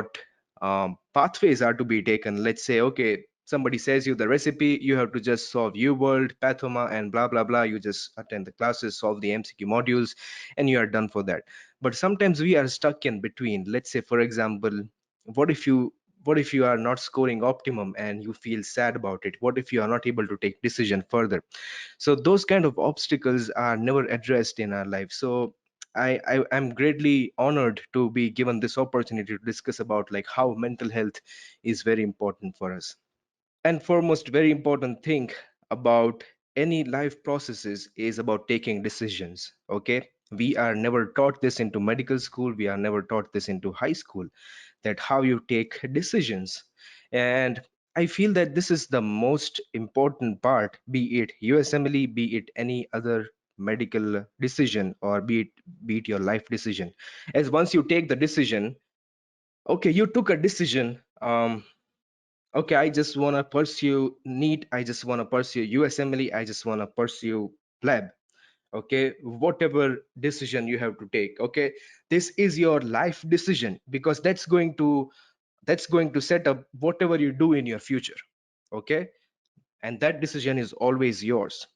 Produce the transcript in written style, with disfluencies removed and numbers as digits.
what pathways are to be taken. Let's say, okay, somebody says you the recipe, you have to just solve UWorld, Pathoma, and blah blah blah. You just attend the classes, solve the MCQ modules, and you are done for that. But sometimes we are stuck in between. Let's say, for example, what if you are not scoring optimum and you feel sad about it? What if you are not able to take decision further? So those kind of obstacles are never addressed in our life. So I'm greatly honored to be given this opportunity to discuss about like how mental health is very important for us. And foremost, very important thing about any life processes is about taking decisions. Okay, we are never taught this into medical school, we are never taught this into high school, that how you take decisions. And I feel that this is the most important part, be it USMLE, be it any other medical decision, or be it your life decision. As once you take the decision, okay, you took a decision, okay, I just want to pursue NEET, I just want to pursue USMLE, I just want to pursue lab. Okay, whatever decision you have to take, okay, this is your life decision, because that's going to set up whatever you do in your future. Okay, and that decision is always yours.